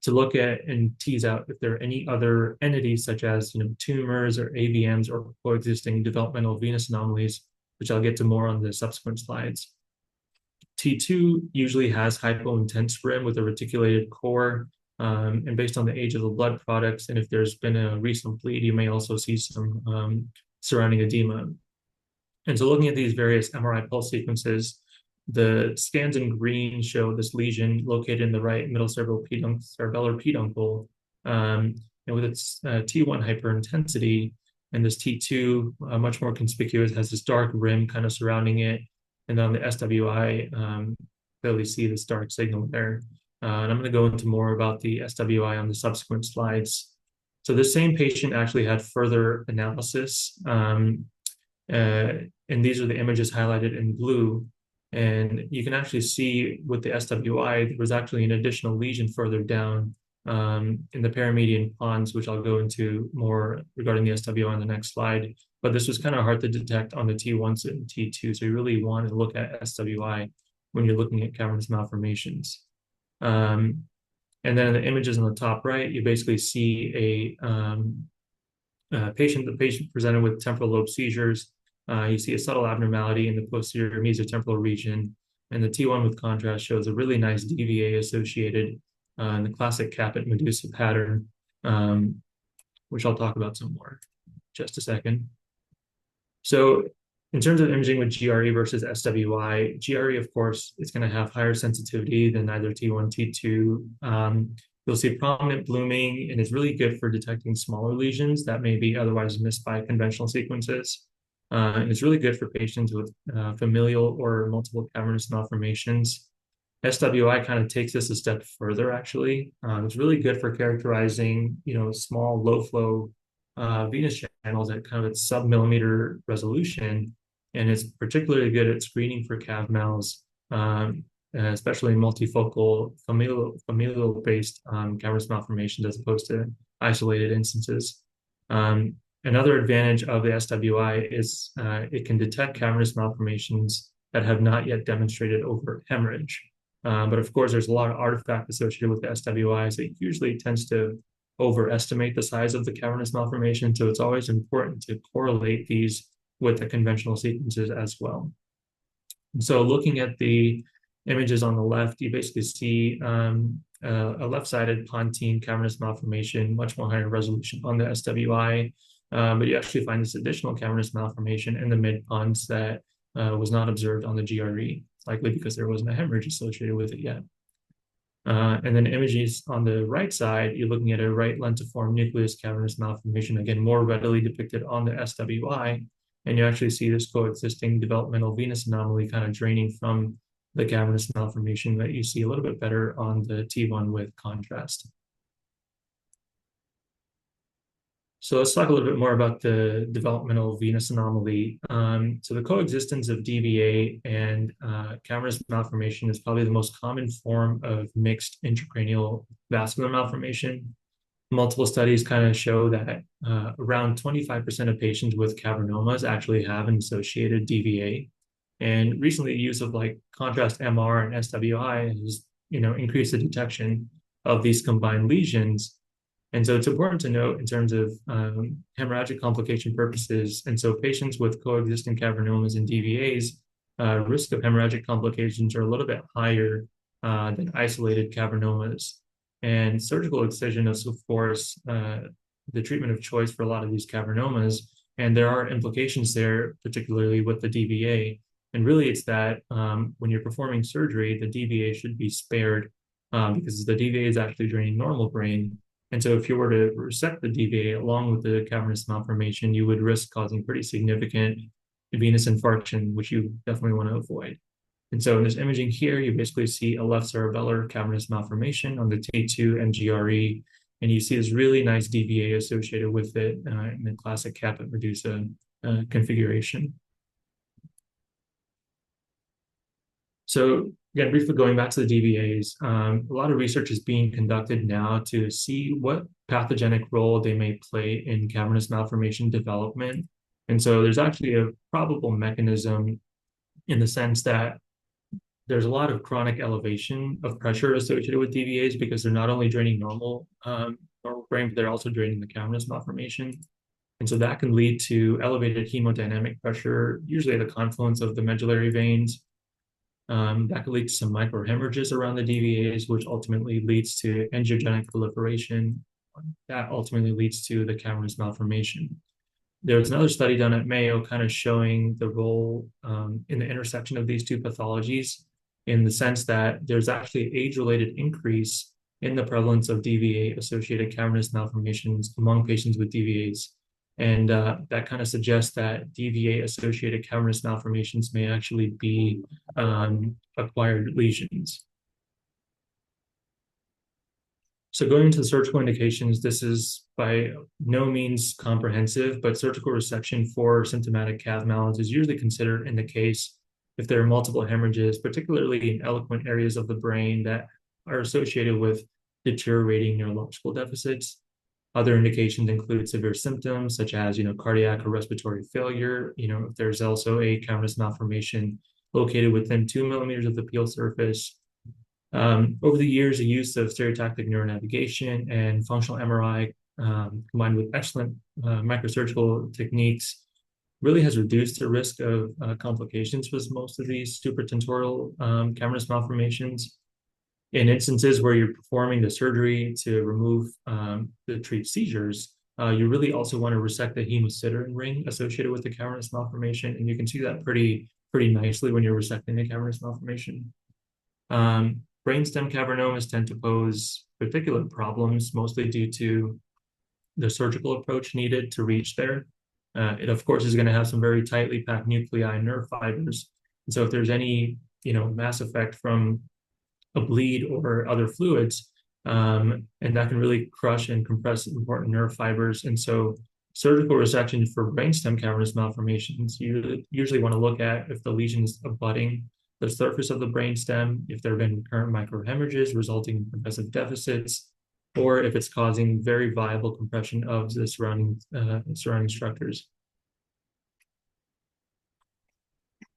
to look at and tease out if there are any other entities such as tumors or AVMs or coexisting developmental venous anomalies, which I'll get to more on the subsequent slides. T2 usually has hypointense rim with a reticulated core, and based on the age of the blood products, and if there's been a recent bleed, you may also see some surrounding edema. And so looking at these various MRI pulse sequences, the scans in green show this lesion located in the right middle cerebellar peduncle, and with its T1 hyperintensity, And this T2, much more conspicuous, has this dark rim kind of surrounding it. And on the SWI, clearly see this dark signal there. And I'm going to go into more about the SWI on the subsequent slides. So the same patient actually had further analysis. And these are the images highlighted in blue. And you can actually see with the SWI, there was actually an additional lesion further down in the paramedian pons, which I'll go into more regarding the SWI on the next slide. But this was kind of hard to detect on the T1 and T2. So you really want to look at SWI when you're looking at cavernous malformations. And then in the images on the top right, you basically see the patient presented with temporal lobe seizures. You see a subtle abnormality in the posterior mesotemporal region, and the T1 with contrast shows a really nice DVA associated in the classic caput medusa pattern, which I'll talk about some more in just a second. So in terms of imaging with GRE versus SWI, GRE, of course, is going to have higher sensitivity than either T1, T2. You'll see prominent blooming, and it's really good for detecting smaller lesions that may be otherwise missed by conventional sequences. And it's really good for patients with familial or multiple cavernous malformations. SWI kind of takes this a step further, actually. It's really good for characterizing, small, low-flow venous channels at kind of its sub-millimeter resolution. And it's particularly good at screening for cav mals, especially multifocal familial-based cavernous malformations as opposed to isolated instances. Another advantage of the SWI is it can detect cavernous malformations that have not yet demonstrated overt hemorrhage. But of course, there's a lot of artifact associated with the SWI, so it usually tends to overestimate the size of the cavernous malformation. So it's always important to correlate these with the conventional sequences as well. So looking at the images on the left, you basically see a left-sided pontine cavernous malformation, much more higher resolution on the SWI. But you actually find this additional cavernous malformation in the mid-pons that was not observed on the GRE, likely because there wasn't a hemorrhage associated with it yet. And then images on the right side, you're looking at a right lentiform nucleus cavernous malformation, again, more readily depicted on the SWI. And you actually see this coexisting developmental venous anomaly kind of draining from the cavernous malformation that you see a little bit better on the T1 with contrast. So let's talk a little bit more about the developmental venous anomaly. So the coexistence of DVA and cavernous malformation is probably the most common form of mixed intracranial vascular malformation. Multiple studies kind of show that around 25% of patients with cavernomas actually have an associated DVA. And recently, the use of contrast MR and SWI has increased the detection of these combined lesions. And so it's important to note in terms of hemorrhagic complication purposes. And so patients with coexisting cavernomas and DVAs, risk of hemorrhagic complications are a little bit higher than isolated cavernomas. And surgical excision is, of course, the treatment of choice for a lot of these cavernomas. And there are implications there, particularly with the DVA. And really, it's that when you're performing surgery, the DVA should be spared because the DVA is actually draining normal brain. And so if you were to resect the DVA along with the cavernous malformation, you would risk causing pretty significant venous infarction, which you definitely want to avoid. And so in this imaging here, you basically see a left cerebellar cavernous malformation on the T2 and GRE, and you see this really nice DVA associated with it in the classic caput medusa configuration. So again, briefly going back to the DVAs, a lot of research is being conducted now to see what pathogenic role they may play in cavernous malformation development. And so there's actually a probable mechanism in the sense that there's a lot of chronic elevation of pressure associated with DVAs because they're not only draining normal brain, but they're also draining the cavernous malformation. And so that can lead to elevated hemodynamic pressure, usually at the confluence of the medullary veins. That could lead to some microhemorrhages around the DVAs, which ultimately leads to angiogenic proliferation. That ultimately leads to the cavernous malformation. There's another study done at Mayo kind of showing the role in the intersection of these two pathologies in the sense that there's actually age-related increase in the prevalence of DVA-associated cavernous malformations among patients with DVAs. And that kind of suggests that DVA-associated cavernous malformations may actually be acquired lesions. So going into the surgical indications, this is by no means comprehensive, but surgical resection for symptomatic cav malins is usually considered in the case if there are multiple hemorrhages, particularly in eloquent areas of the brain that are associated with deteriorating neurological deficits. Other indications include severe symptoms such as, cardiac or respiratory failure. If there's also a cavernous malformation located within 2 millimeters of the peel surface. Over the years, the use of stereotactic neuronavigation and functional MRI, combined with excellent microsurgical techniques, really has reduced the risk of complications with most of these supratentorial cavernous malformations. In instances where you're performing the surgery to remove the treat seizures, you really also want to resect the hemosiderin ring associated with the cavernous malformation, and you can see that pretty nicely when you're resecting the cavernous malformation. Brainstem cavernomas tend to pose particular problems, mostly due to the surgical approach needed to reach there. It, of course, is going to have some very tightly packed nuclei and nerve fibers. And so if there's any, mass effect from a bleed or other fluids, and that can really crush and compress important nerve fibers. And so surgical resection for brainstem cavernous malformations, you usually want to look at if the lesion is abutting the surface of the brainstem, if there have been recurrent microhemorrhages resulting in compressive deficits, or if it's causing very viable compression of the surrounding structures.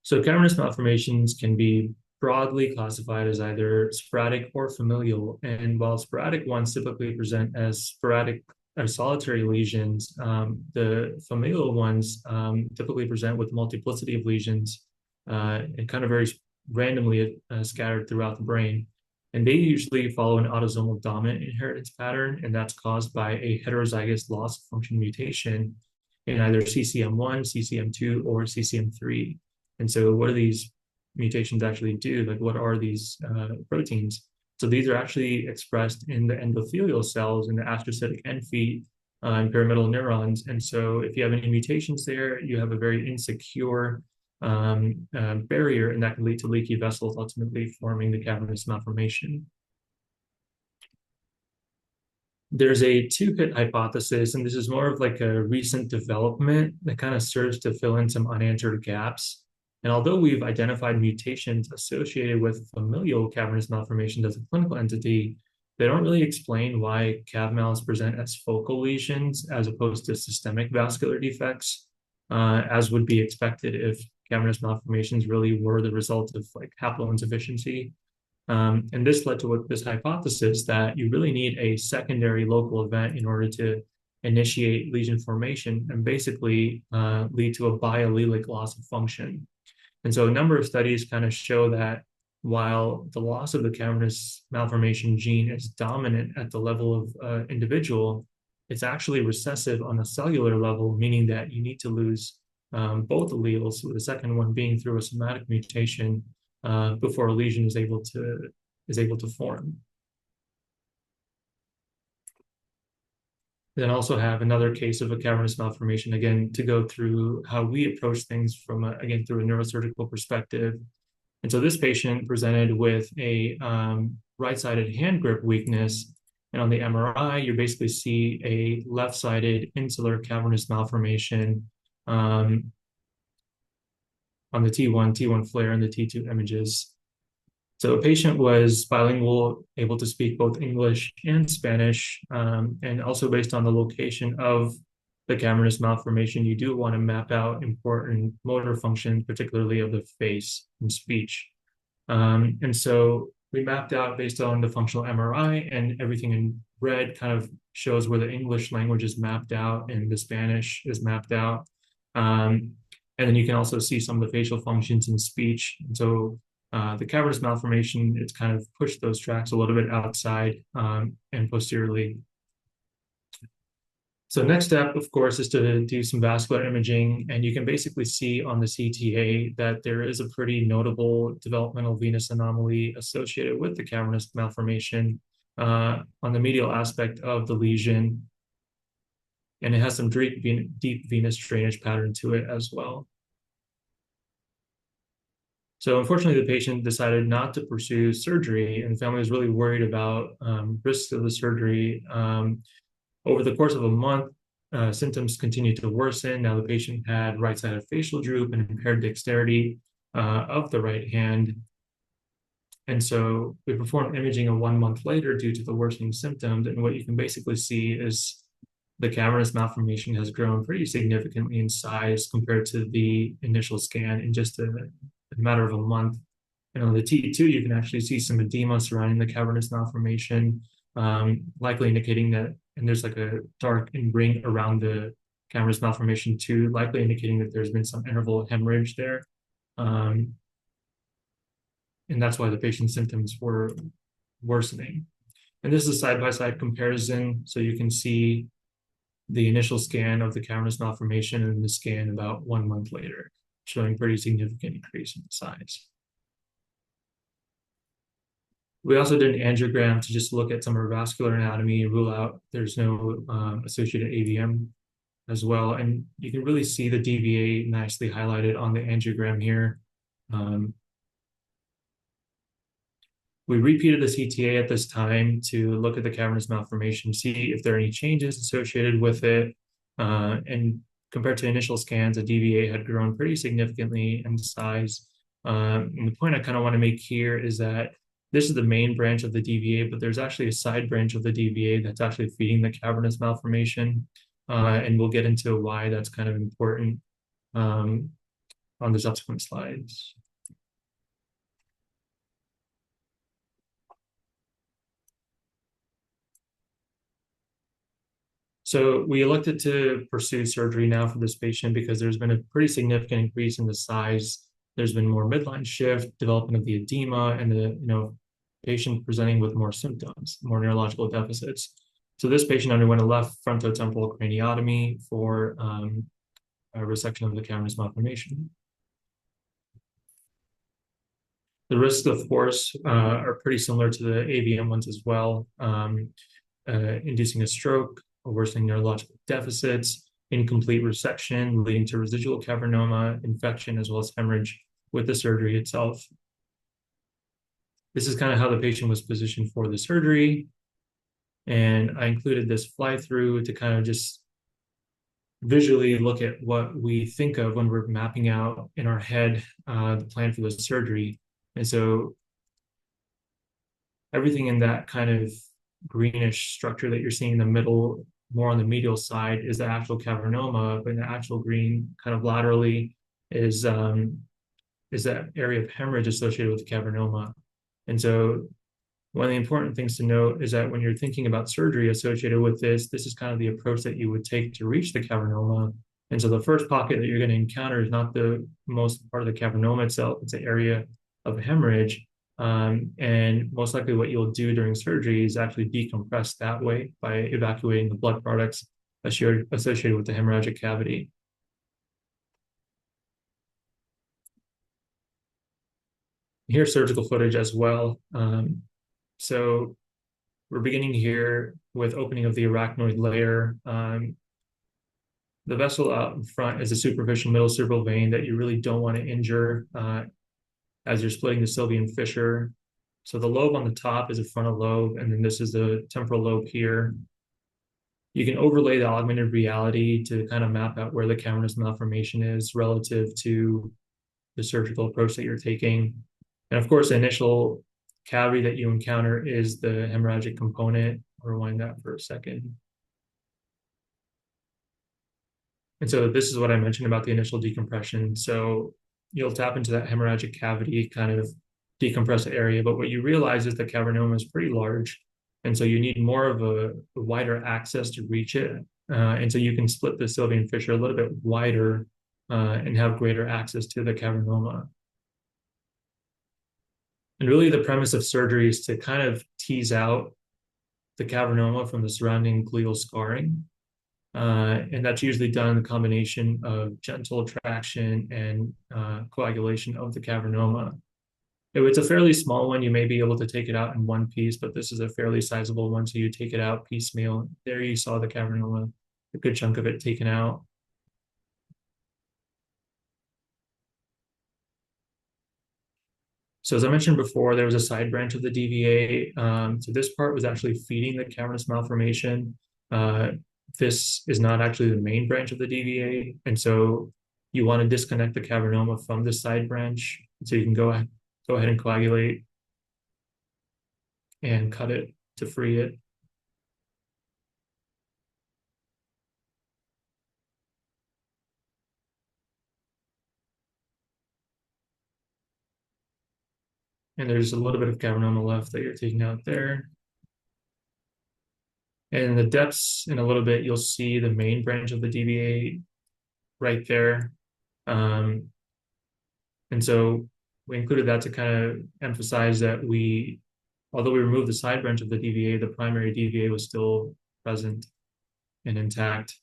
So cavernous malformations can be broadly classified as either sporadic or familial. And while sporadic ones typically present as sporadic or solitary lesions, the familial ones typically present with multiplicity of lesions and kind of very randomly scattered throughout the brain. And they usually follow an autosomal dominant inheritance pattern, and that's caused by a heterozygous loss of function mutation in either CCM1, CCM2, or CCM3. And so what do these mutations actually do? Like, what are these proteins? So these are actually expressed in the endothelial cells in the astrocytic end feet and pyramidal neurons. And so if you have any mutations there, you have a very insecure barrier, and that can lead to leaky vessels, ultimately forming the cavernous malformation. There's a two-pit hypothesis, and this is more of like a recent development that kind of serves to fill in some unanswered gaps. And although we've identified mutations associated with familial cavernous malformations as a clinical entity, they don't really explain why cav mals present as focal lesions as opposed to systemic vascular defects, as would be expected if cavernous malformations really were the result of like haploinsufficiency. And this led to this hypothesis that you really need a secondary local event in order to initiate lesion formation and basically lead to a biallelic loss of function. And so a number of studies kind of show that while the loss of the cavernous malformation gene is dominant at the level of individual, it's actually recessive on a cellular level, meaning that you need to lose both alleles, with the second one being through a somatic mutation before a lesion is able to form. Then also have another case of a cavernous malformation, again, to go through how we approach things from, again, through a neurosurgical perspective. And so this patient presented with a right-sided hand grip weakness. And on the MRI, you basically see a left-sided insular cavernous malformation on the T1 flare and the T2 images. So a patient was bilingual, able to speak both English and Spanish, and also based on the location of the cavernous malformation, you do want to map out important motor function, particularly of the face and speech. And so we mapped out based on the functional MRI, and everything in red kind of shows where the English language is mapped out and the Spanish is mapped out. And then you can also see some of the facial functions in speech. And so the cavernous malformation, it's kind of pushed those tracks a little bit outside and posteriorly. So next step, of course, is to do some vascular imaging. And you can basically see on the CTA that there is a pretty notable developmental venous anomaly associated with the cavernous malformation on the medial aspect of the lesion. and it has some deep venous drainage pattern to it as well. So unfortunately, the patient decided not to pursue surgery, and the family was really worried about risks of the surgery. Over the course of a month, symptoms continued to worsen. Now the patient had right-sided facial droop and impaired dexterity of the right hand. And so we performed imaging 1 month later due to the worsening symptoms. And what you can basically see is the cavernous malformation has grown pretty significantly in size compared to the initial scan in just a matter of a month. And on the T2, you can actually see some edema surrounding the cavernous malformation, likely indicating that, and there's like a dark ring around the cavernous malformation too, likely indicating that there's been some interval hemorrhage there. And that's why the patient's symptoms were worsening. And this is a side-by-side comparison, so you can see the initial scan of the cavernous malformation and the scan about 1 month later, showing pretty significant increase in size. We also did an angiogram to just look at some of the vascular anatomy and rule out there's no associated AVM as well. And you can really see the DVA nicely highlighted on the angiogram here. We repeated the CTA at this time to look at the cavernous malformation, see if there are any changes associated with it. And compared to initial scans, the DVA had grown pretty significantly in size. And the point I kind of want to make here is that this is the main branch of the DVA, but there's actually a side branch of the DVA that's actually feeding the cavernous malformation. And we'll get into why that's kind of important on the subsequent slides. So we elected to pursue surgery now for this patient because there's been a pretty significant increase in the size. There's been more midline shift, development of the edema, and the patient presenting with more symptoms, more neurological deficits. So this patient underwent a left frontotemporal craniotomy for a resection of the cavernous malformation. The risks, of course, are pretty similar to the AVM ones as well, inducing a stroke, worsening neurological deficits, incomplete resection, leading to residual cavernoma, infection, as well as hemorrhage with the surgery itself. This is kind of how the patient was positioned for the surgery. And I included this fly-through to kind of just visually look at what we think of when we're mapping out in our head the plan for the surgery. And so everything in that kind of greenish structure that you're seeing in the middle, more on the medial side, is the actual cavernoma, but in the actual green kind of laterally is that area of hemorrhage associated with the cavernoma. And so one of the important things to note is that when you're thinking about surgery associated with this is kind of the approach that you would take to reach the cavernoma. And so the first pocket that you're going to encounter is not the most part of the cavernoma itself, it's an area of hemorrhage. And most likely what you'll do during surgery is actually decompress that way by evacuating the blood products associated with the hemorrhagic cavity. Here's surgical footage as well. So we're beginning here with opening of the arachnoid layer. The vessel out in front is a superficial middle cerebral vein that you really don't want to injure as you're splitting the sylvian fissure. So the lobe on the top is a frontal lobe, and then this is the temporal lobe here. You can overlay the augmented reality to kind of map out where the cavernous malformation is relative to the surgical approach that you're taking. And of course, the initial cavity that you encounter is the hemorrhagic component. I'll rewind that for a second. And so this is what I mentioned about the initial decompression. So you'll tap into that hemorrhagic cavity, kind of decompress the area, but what you realize is the cavernoma is pretty large. And so you need more of a wider access to reach it. And so you can split the sylvian fissure a little bit wider and have greater access to the cavernoma. And really the premise of surgery is to kind of tease out the cavernoma from the surrounding glial scarring. And that's usually done in the combination of gentle traction and coagulation of the cavernoma. If it's a fairly small one, you may be able to take it out in one piece, but this is a fairly sizable one, so you take it out piecemeal. There you saw the cavernoma a good chunk of it taken out. So as I mentioned before, there was a side branch of the DVA. So this part was actually feeding the cavernous malformation. Uh, this is not actually the main branch of the DVA. And so you want to disconnect the cavernoma from the side branch so you can go ahead and coagulate and cut it to free it. And there's a little bit of cavernoma left that you're taking out there. And in the depths, in a little bit, you'll see the main branch of the DVA right there. Um, and so we included that to kind of emphasize that although we removed the side branch of the DVA, the primary DVA was still present and intact.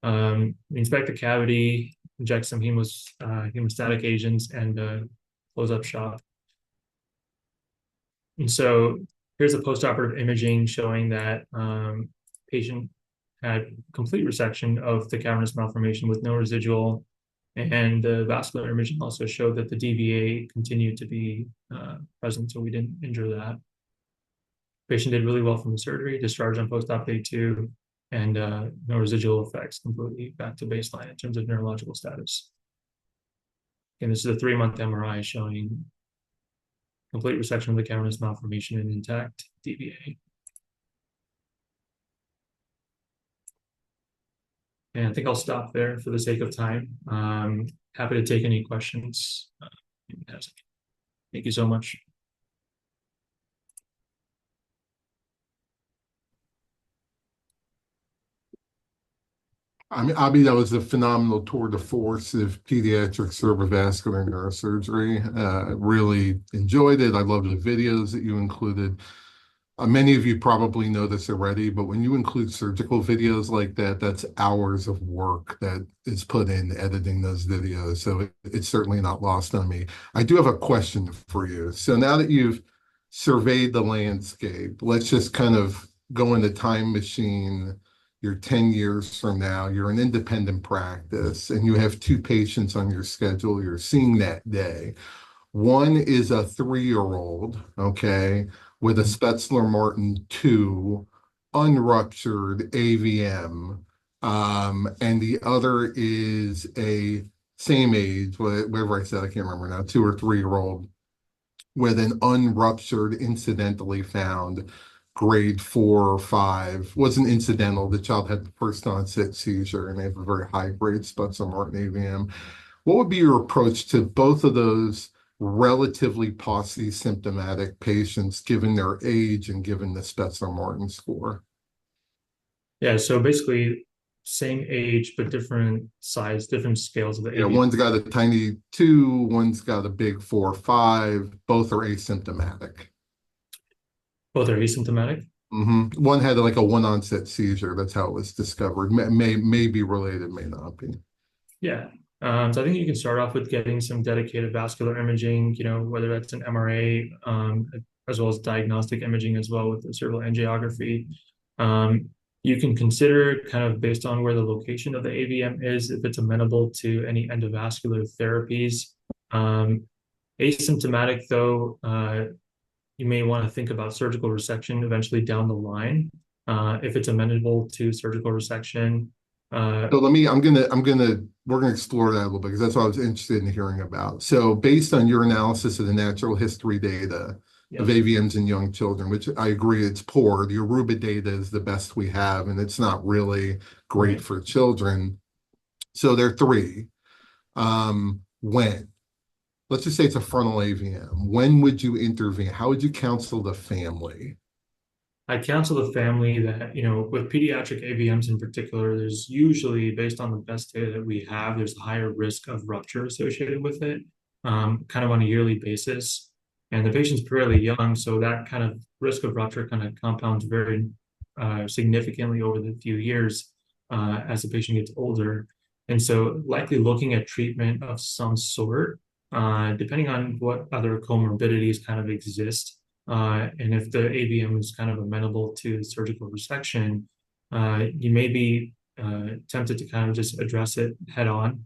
We inspect the cavity, inject some hemostatic agents, and close up shop. And so here's a postoperative imaging showing that patient had complete resection of the cavernous malformation with no residual. And the vascular imaging also showed that the DVA continued to be present, so we didn't injure that. Patient did really well from the surgery, discharged on post-op day 2, and no residual effects, completely back to baseline in terms of neurological status. And this is a 3-month MRI showing complete resection of the cavernous malformation and intact DVA. And I think I'll stop there for the sake of time. Happy to take any questions. Thank you so much. I mean, Abhi, that was a phenomenal tour de force of pediatric cerebrovascular neurosurgery. Really enjoyed it. I loved the videos that you included. Many of you probably know this already, but when you include surgical videos like that, that's hours of work that is put in editing those videos. So it's certainly not lost on me. I do have a question for you. So now that you've surveyed the landscape, let's just kind of go in the time machine. You're 10 years from now, you're an independent practice, and you have 2 patients on your schedule you're seeing that day. One is a 3-year-old, okay, with a Spetzler-Martin 2 unruptured AVM, and the other is a same age, whatever I said, I can't remember now, 2 or 3-year-old with an unruptured, incidentally found grade 4 or 5. Wasn't incidental. The child had the first onset seizure, and they have a very high grade Spetzler-Martin AVM. What would be your approach to both of those relatively post-symptomatic patients, given their age and given the Spetzler-Martin score? Yeah, so basically same age, but different size, different scales of the Yeah, AVM. one's got a tiny 2, one's got a big 4 or 5. Both are asymptomatic. Both are asymptomatic? One had like a 1 onset seizure. That's how it was discovered. May be related, may not be. Yeah. So I think you can start off with getting some dedicated vascular imaging, whether that's an MRA, as well as diagnostic imaging as well with the cerebral angiography. You can consider kind of based on where the location of the AVM is, if it's amenable to any endovascular therapies. Asymptomatic though, you may want to think about surgical resection eventually down the line, if it's amenable to surgical resection. So we're gonna explore that a little bit because that's what I was interested in hearing about. So based on your analysis of the natural history data of AVMs in young children, which I agree it's poor, the Aruba data is the best we have, and it's not really great for children. So there are 3. When? Let's just say it's a frontal AVM. When would you intervene? How would you counsel the family? I counsel the family that, with pediatric AVMs in particular, there's usually, based on the best data that we have, there's a higher risk of rupture associated with it, kind of on a yearly basis. And the patient's fairly young, so that kind of risk of rupture kind of compounds very significantly over the few years as the patient gets older. And so likely looking at treatment of some sort, depending on what other comorbidities kind of exist. And if the AVM is kind of amenable to surgical resection, you may be tempted to kind of just address it head on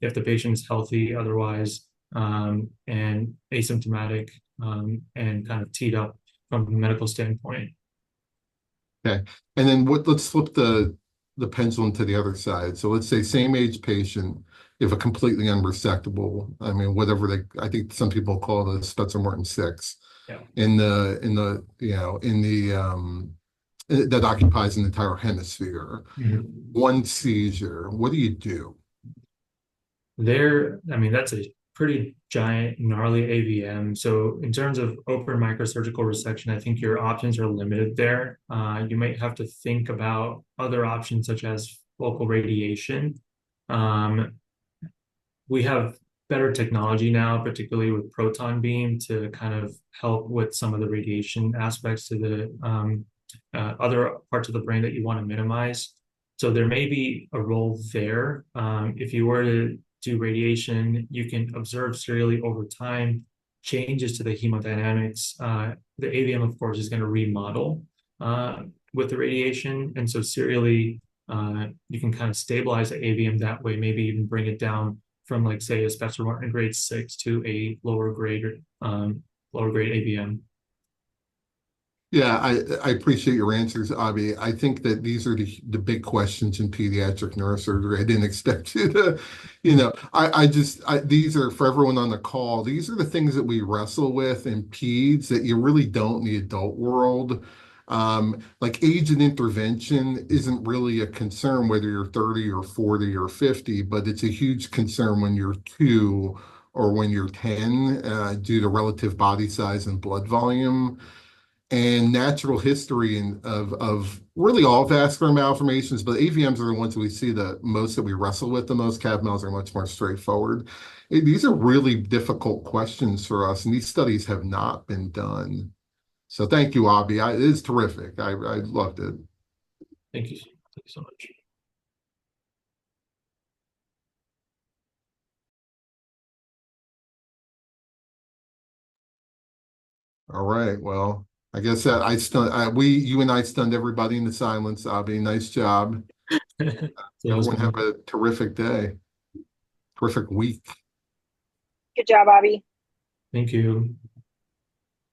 if the patient is healthy otherwise and asymptomatic and kind of teed up from a medical standpoint. Okay. And then let's flip the pendulum to the other side. So let's say same age patient, if a completely unresectable, I mean, whatever I think some people call the Spencer-Morton 6 Yeah. That occupies an entire hemisphere. Mm-hmm. One seizure, what do you do? I mean, that's a pretty giant, gnarly AVM. So in terms of open microsurgical resection, I think your options are limited there. You might have to think about other options such as focal radiation. We have better technology now, particularly with proton beam, to kind of help with some of the radiation aspects to the other parts of the brain that you want to minimize. So there may be a role there. If you were to do radiation, you can observe serially over time changes to the hemodynamics. The AVM, of course, is going to remodel with the radiation. And so serially, you can kind of stabilize the AVM that way, maybe even bring it down from, like, say, a Spencer-Martin grade 6 to a lower grade AVM. Yeah, I appreciate your answers, Abhi. I think that these are the big questions in pediatric neurosurgery. I didn't expect you to, these are for everyone on the call. These are the things that we wrestle with in peds that you really don't in the adult world. Like age and intervention isn't really a concern whether you're 30 or 40 or 50, but it's a huge concern when you're 2 or when you're 10 due to relative body size and blood volume. And natural history of really all vascular malformations, but AVMs are the ones that we see the most, that we wrestle with the most. CAV-MELs are much more straightforward. These are really difficult questions for us, and these studies have not been done. So thank you, Abhi. It is terrific. I loved it. Thank you. Thank you so much. All right. Well, I guess that you and I stunned everybody into silence, Abhi. Nice job. Everyone have a terrific day, terrific week. Good job, Abhi. Thank you.